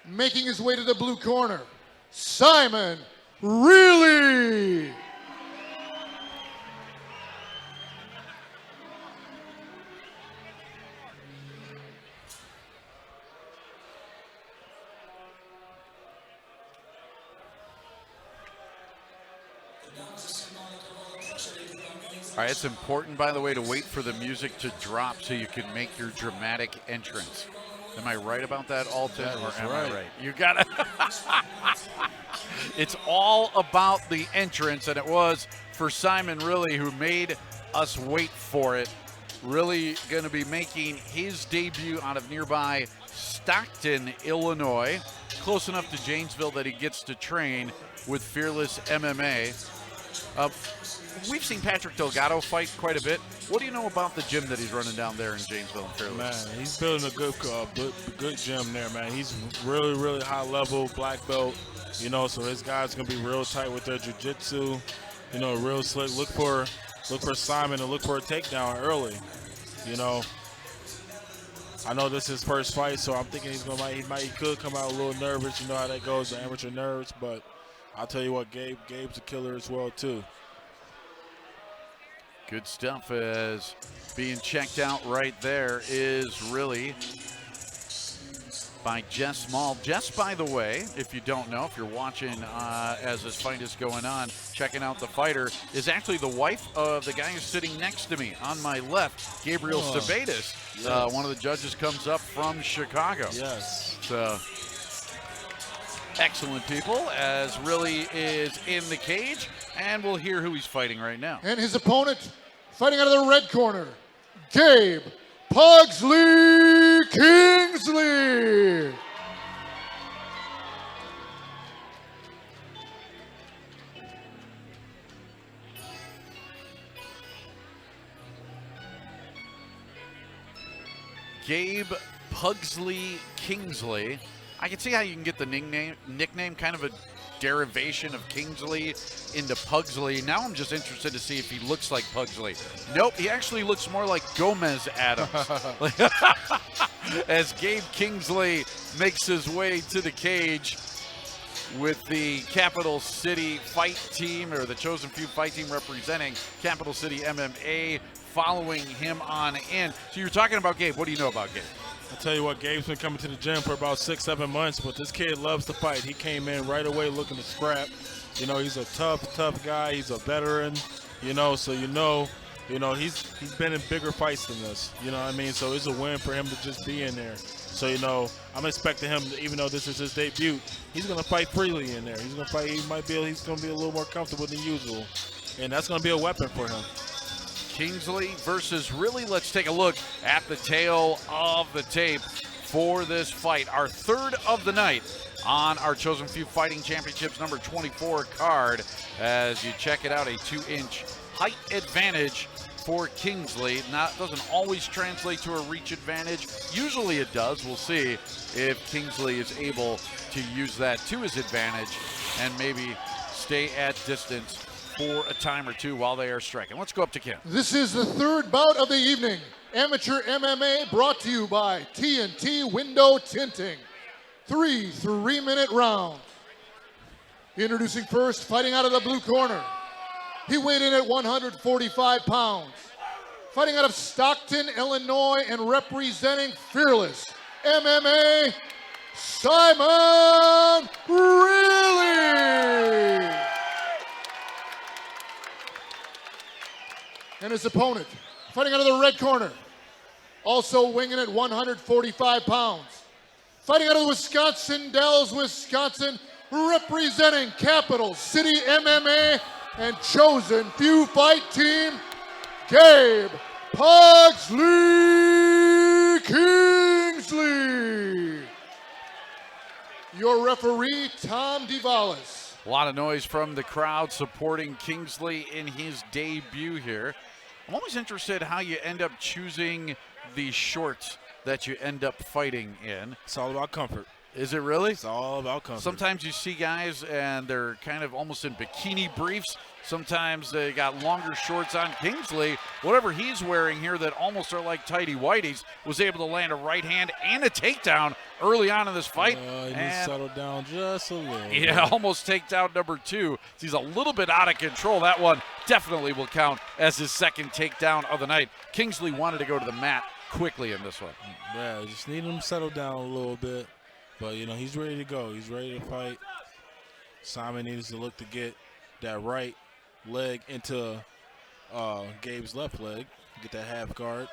Making his way to the blue corner, Simon Rillie. All right, it's important, by the way, to wait for the music to drop so you can make your dramatic entrance. Am I right about that, Alton, or am I right? You got it. It's all about the entrance, and it was for Simon Rillie, who made us wait for it. Really going to be making his debut out of nearby Stockton, Illinois. Close enough to Janesville that he gets to train with Fearless MMA. We've seen Patrick Delgado fight quite a bit. What do you know about the gym that he's running down there in Janesville and Fearless? Man, he's building a good gym there, man. He's really, really high level, black belt. You know, so his guys gonna be real tight with their jiu-jitsu. You know, real slick. Look for Simon and look for a takedown early. You know, I know this is his first fight, so I'm thinking he could come out a little nervous. You know how that goes, the amateur nerves. But I'll tell you what, Gabe's a killer as well too. Good stuff. As being checked out right there is Rillie by Jess Small. Jess, by the way, if you don't know, if you're watching as this fight is going on, checking out the fighter, is actually the wife of the guy who's sitting next to me on my left, Gabriel Sabatis. Yes. One of the judges comes up from Chicago. Yes. So, excellent people, as Rillie is in the cage, and we'll hear who he's fighting right now. And his opponent, fighting out of the red corner, Gabe Pugsley Kingsley. Gabe Pugsley Kingsley. I can see how you can get the nickname, kind of a derivation of Kingsley into Pugsley. Now I'm just interested to see if he looks like Pugsley. Nope, he actually looks more like Gomez Adams. As Gabe Kingsley makes his way to the cage with the Capital City Fight Team, or the Chosen Few Fight Team representing Capital City MMA, following him on in. So you're talking about Gabe. What do you know about Gabe? I'll tell you what, Gabe's been coming to the gym for about 6-7 months, but this kid loves to fight. He came in right away looking to scrap. You know, he's a tough guy. He's a veteran, you know, so you know, he's been in bigger fights than this. You know what I mean? So it's a win for him to just be in there. So, you know, I'm expecting him, even though this is his debut, he's going to fight freely in there. He's going to fight. He's going to be a little more comfortable than usual, and that's going to be a weapon for him. Kingsley versus Rillie. Let's take a look at the tail of the tape for this fight. Our third of the night on our Chosen Few Fighting Championships number 24 card. As you check it out, a 2-inch height advantage for Kingsley. Doesn't always translate to a reach advantage. Usually it does. We'll see if Kingsley is able to use that to his advantage and maybe stay at distance for a time or two while they are striking. Let's go up to Kim. This is the third bout of the evening. Amateur MMA brought to you by TNT Window Tinting. 3 3-minute rounds. Introducing first, fighting out of the blue corner. He weighed in at 145 pounds. Fighting out of Stockton, Illinois, and representing Fearless MMA, Simon Rillie. And his opponent, fighting out of the red corner, also weighing in at 145 pounds. Fighting out of Wisconsin Dells, Wisconsin, representing Capital City MMA and Chosen Few Fight Team, Gabe Pugsley Kingsley. Your referee, Tom DeValis. A lot of noise from the crowd supporting Kingsley in his debut here. I'm always interested how you end up choosing the shorts that you end up fighting in. It's all about comfort. Is it really? It's all about comfort. Sometimes you see guys and they're kind of almost in bikini briefs. Sometimes they got longer shorts on. Kingsley whatever he's wearing here that almost are like tighty whities, was able to land a right hand and a takedown early on in this fight. He needs to settle down just a little. Yeah, almost takedown number 2. He's a little bit out of control. That one definitely will count as his second takedown of the night. Kingsley wanted to go to the mat quickly in this one. Yeah, just need him to settle down a little bit. But, he's ready to go. He's ready to fight. Simon needs to look to get that right leg into Gabe's left leg. Get that half guard.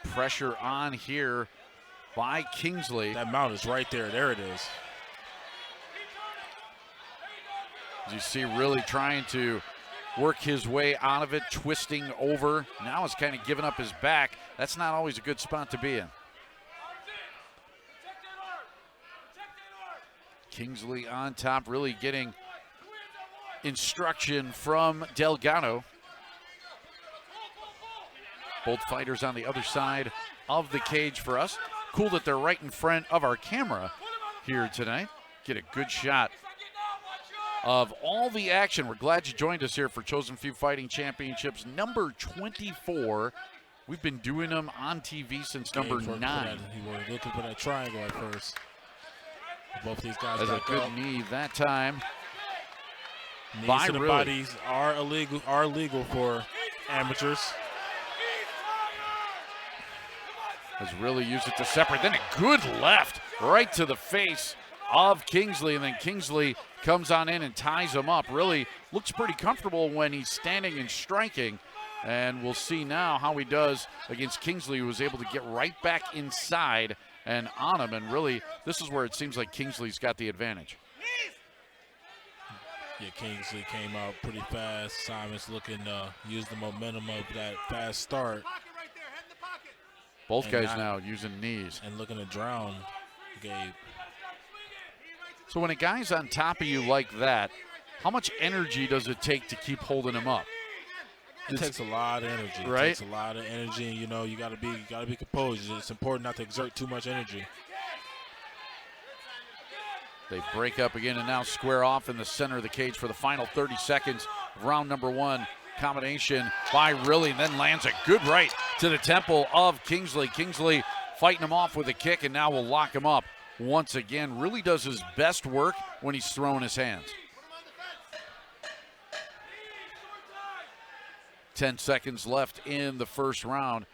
Pressure on here by Kingsley. That mount is right there. There it is. As you see, really trying to work his way out of it, twisting over. Now he's kind of giving up his back. That's not always a good spot to be in. Kingsley on top, really getting instruction from Delgado. Both fighters on the other side of the cage for us. Cool that they're right in front of our camera here tonight. Get a good shot of all the action. We're glad you joined us here for Chosen Few Fighting Championships number 24. We've been doing them on TV since number 9. He was looking for that triangle at first. Both these guys has a good up. knee that time. Knees to the bodies are legal for amateurs. Has really used it to separate. Then a good left right to the face of Kingsley, and then Kingsley comes on in and ties him up. Really looks pretty comfortable when he's standing and striking, and we'll see now how he does against Kingsley, who was able to get right back inside and on him, and really this is where it seems like Kingsley's got the advantage. Yeah, Kingsley came out pretty fast. Simon's looking to use the momentum of that fast start. Both guys now using knees. And looking to drown Gabe. So when a guy's on top of you like that, how much energy does it take to keep holding him up? It takes a lot of energy. Right? It takes a lot of energy, and you gotta be composed. It's important not to exert too much energy. They break up again and now square off in the center of the cage for the final 30 seconds of round number 1. Combination by Rillie, and then lands a good right to the temple of Kingsley. Kingsley fighting him off with a kick, and now will lock him up once again. Really does his best work when he's throwing his hands. 10 seconds left in the first round.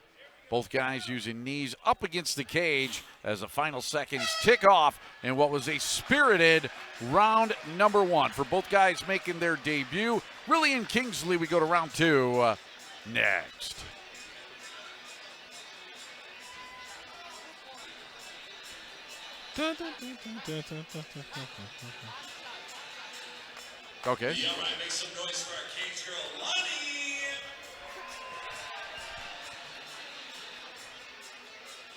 Both guys using knees up against the cage as the final seconds tick off in what was a spirited round number 1. For both guys making their debut, Rillie and Kingsley, we go to round 2 next. Okay. Yeah, all right, make some noise for our cage girl, Lonnie.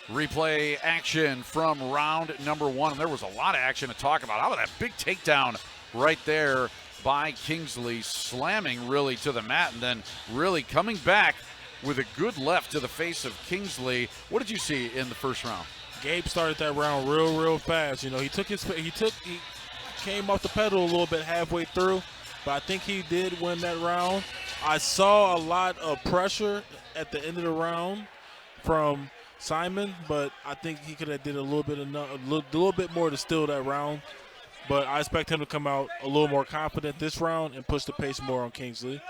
Replay action from round number 1. There was a lot of action to talk about. How about that big takedown right there by Kingsley, slamming Rillie to the mat, and then Rillie coming back with a good left to the face of Kingsley. What did you see in the first round? Gabe started that round real fast. He came off the pedal a little bit halfway through, but I think he did win that round. I saw a lot of pressure at the end of the round from Simon, but I think he could have did a little bit more to steal that round. But I expect him to come out a little more confident this round and push the pace more on Kingsley.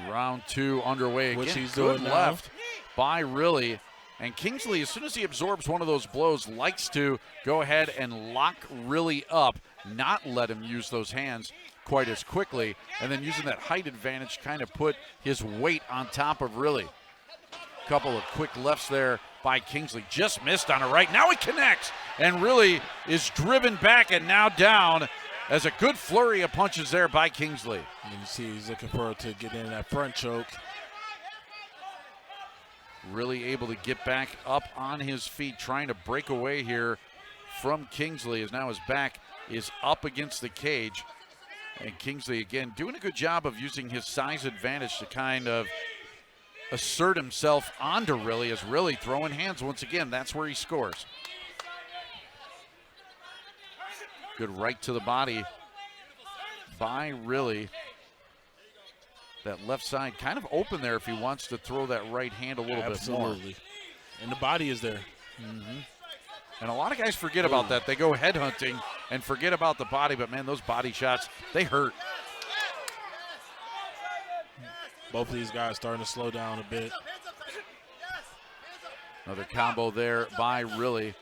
Round 2 underway again. Which he's good doing now. Left by Rillie. And Kingsley, as soon as he absorbs one of those blows, likes to go ahead and lock Rillie up, not let him use those hands quite as quickly, and then using that height advantage kind of put his weight on top of Rillie. Couple of quick lefts there by Kingsley. Just missed on a right. Now he connects, and Rillie is driven back and now down as a good flurry of punches there by Kingsley. You can see he's looking for to get in that front choke. Really able to get back up on his feet, trying to break away here from Kingsley, as now his back is up against the cage. And Kingsley, again, doing a good job of using his size advantage to kind of assert himself onto Rillie, as Rillie throwing hands once again. That's where he scores. Good right to the body by Rillie. that left side kind of open there if he wants to throw that right hand a little bit more. Absolutely. And the body is there. And a lot of guys forget about that. They go head hunting and forget about the body, but man, those body shots, they hurt. Both of these guys starting to slow down a bit. Another combo there by Rillie.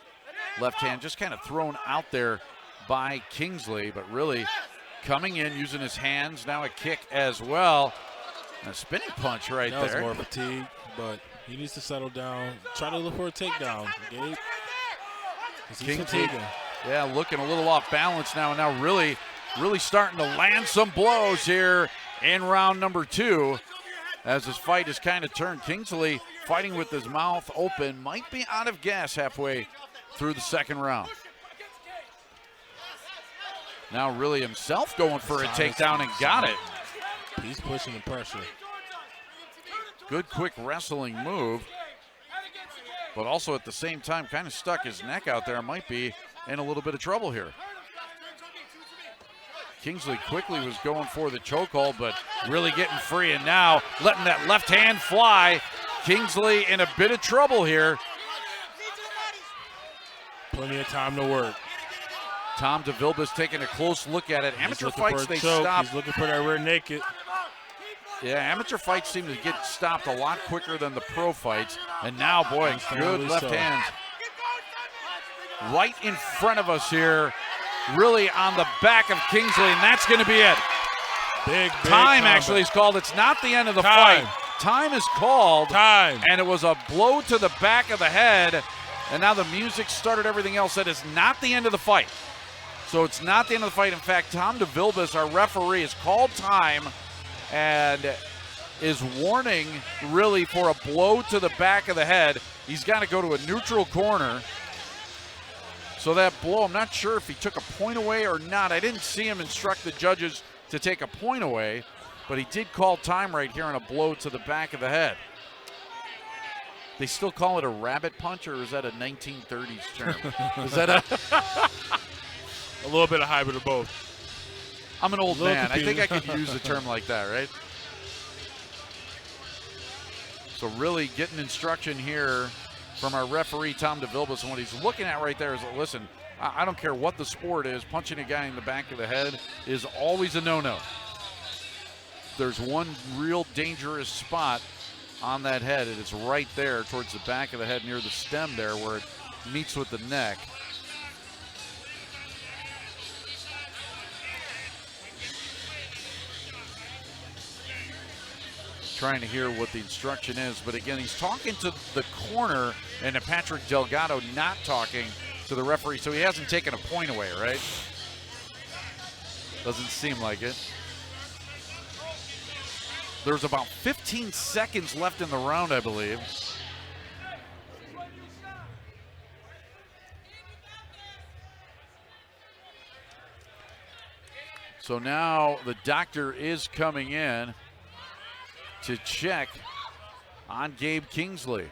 Left hand just kind of thrown out there by Kingsley, but Rillie coming in using his hands. Now a kick as well. And a spinning punch right That there. was more fatigue, but he needs to settle down. Try to look for a takedown, Gabe. He's Kingsley, fatiguing. yeah, looking a little off balance now. And now really starting to land some blows here in round number 2. As this fight is kind of turned. Kingsley fighting with his mouth open. Might be out of gas halfway through the second round. Now Rillie himself going for a takedown and got it. He's pushing the pressure. Good quick wrestling move. But also at the same time kind of stuck his neck out there. Might be in a little bit of trouble here. Kingsley quickly was going for the chokehold, but really getting free, and now letting that left hand fly. Kingsley in a bit of trouble here. Plenty of time to work. Tom DeVilbiss taking a close look at it. Amateur He's looking fights, for a they choke. stop. He's looking for that rear naked. Yeah, amateur fights seem to get stopped a lot quicker than the pro fights. And now, boy, good left hands. Right in front of us here. Really on the back of Kingsley, and that's going to be it. Big Time combat. actually is called. It's not the end of the fight. Time is called. Time. And it was a blow to the back of the head. And now the music started everything else. That is not the end of the fight. So it's not the end of the fight. In fact, Tom DeVilbiss, our referee, has called time and is warning Rillie for a blow to the back of the head. He's got to go to a neutral corner. So that blow, I'm not sure if he took a point away or not. I didn't see him instruct the judges to take a point away, but he did call time right here on a blow to the back of the head. They still call it a rabbit punch, or is that a 1930s term? Is that A little bit of hybrid of both. I'm an old man. I think I confused. could use a term like that, right? So really getting instruction here from our referee, Tom DeVilbiss, and what he's looking at right there is, listen, I don't care what the sport is, punching a guy in the back of the head is always a no-no. There's one real dangerous spot on that head. It is right there towards the back of the head near the stem there where it meets with the neck. Trying to hear what the instruction is, but again, he's talking to the corner, and Patrick Delgado not talking to the referee, so he hasn't taken a point away, right? Doesn't seem like it. There's about 15 seconds left in the round, I believe. So now the doctor is coming in to check on Gabe Kingsley.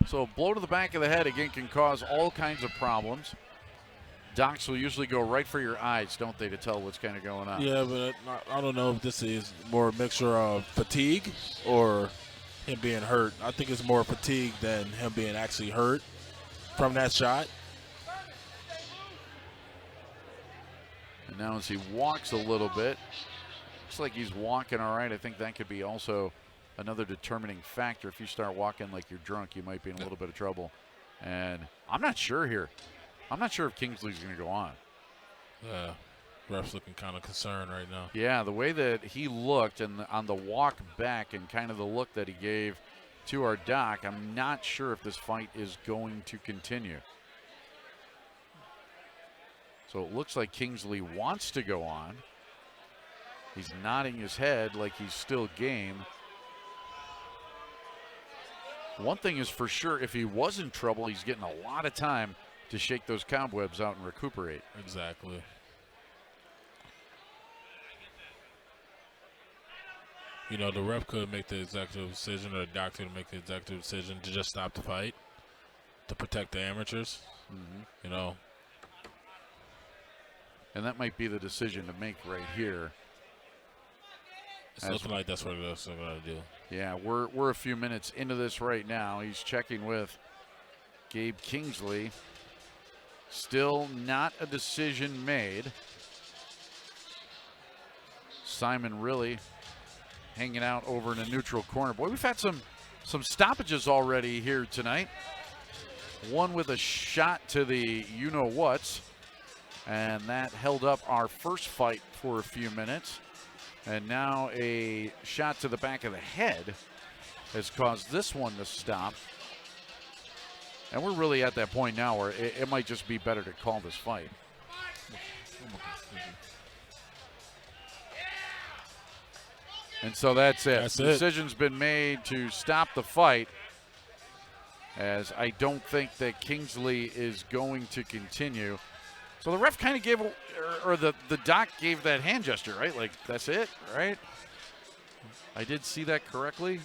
So a blow to the back of the head, again, can cause all kinds of problems. Docs will usually go right for your eyes, don't they, to tell what's kind of going on. Yeah, but I don't know if this is more a mixture of fatigue or him being hurt. I think it's more fatigue than him being actually hurt from that shot. And now as he walks a little bit, looks like he's walking all right. I think that could be also another determining factor. If you start walking like you're drunk, you might be in a little bit of trouble. And I'm not sure here. I'm not sure if Kingsley's going to go on. Yeah, ref's looking kind of concerned right now. Yeah, the way that he looked and on the walk back and kind of the look that he gave to our doc, I'm not sure if this fight is going to continue. So it looks like Kingsley wants to go on. He's nodding his head like he's still game. One thing is for sure, if he was in trouble, he's getting a lot of time to shake those cobwebs out and recuperate. Exactly. You know, the ref could make the executive decision, or the doctor could make the executive decision to just stop the fight to protect the amateurs. You know. And that might be the decision to make right here. It's looking like that's what they're going to do. Yeah, we're a few minutes into this right now. He's checking with Gabe Kingsley. Still not a decision made. Simon Rillie hanging out over in a neutral corner. Boy, we've had some stoppages already here tonight. One with a shot to the you-know-whats, and that held up our first fight for a few minutes. And now a shot to the back of the head has caused this one to stop. And we're really at that point now where it might just be better to call this fight. And so that's it. The decision's been made to stop the fight, as I don't think that Kingsley is going to continue. So the ref kind of gave, or the doc gave that hand gesture, right? Like, that's it, right? I did see that correctly.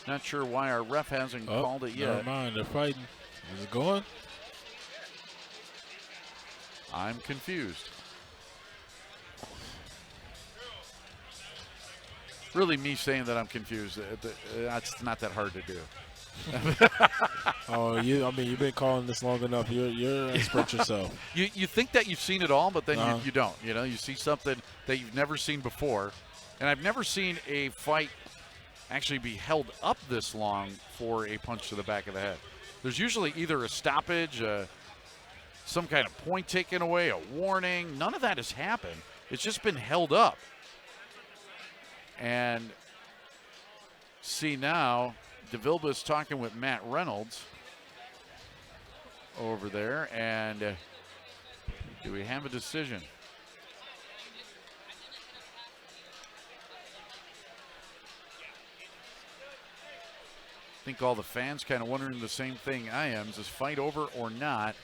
Not sure why our ref hasn't called it yet. Never mind, they're fighting. Is it going? I'm confused. Really, me saying that I'm confused, that's not that hard to do. Oh, you've been calling this long enough. You're an expert yourself. You think that you've seen it all, but then you don't. You know, you see something that you've never seen before. And I've never seen a fight actually be held up this long for a punch to the back of the head. There's usually either a stoppage, some kind of point taken away, a warning. None of that has happened. It's just been held up. And see now, DeVilba's talking with Matt Reynolds over there. And do we have a decision? I think all the fans kind of wondering the same thing I am. Is this fight over or not?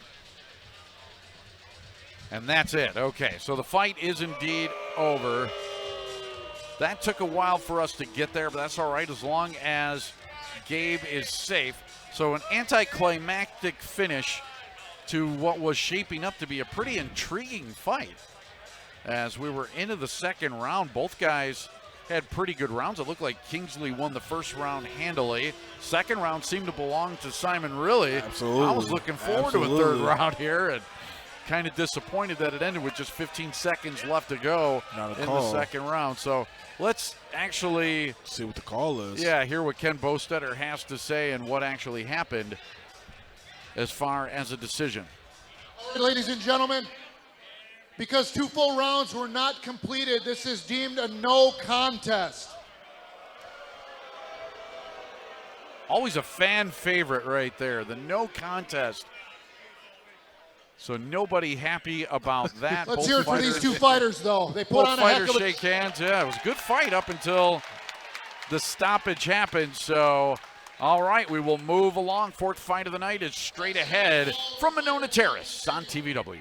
And that's it. Okay, so the fight is indeed over. That took a while for us to get there, but that's all right as long as Gabe is safe. So an anticlimactic finish to what was shaping up to be a pretty intriguing fight. As we were into the second round, both guys had pretty good rounds. It looked like Kingsley won the first round handily. Second round seemed to belong to Simon Rillie. Absolutely. I was looking forward to a third round here, and kind of disappointed that it ended with just 15 seconds left to go in the second round. So let's actually see what the call is. Yeah, hear what Ken Bostetter has to say and what actually happened as far as a decision. All right, ladies and gentlemen, because 2 full rounds were not completed, this is deemed a no contest. Always a fan favorite right there, the no contest. So nobody happy about that. Let's hear it for these two fighters, though. They put on a heck of a... Both fighters shake hands. Yeah, it was a good fight up until the stoppage happened. So, all right, we will move along. Fourth fight of the night is straight ahead from Monona Terrace on TVW.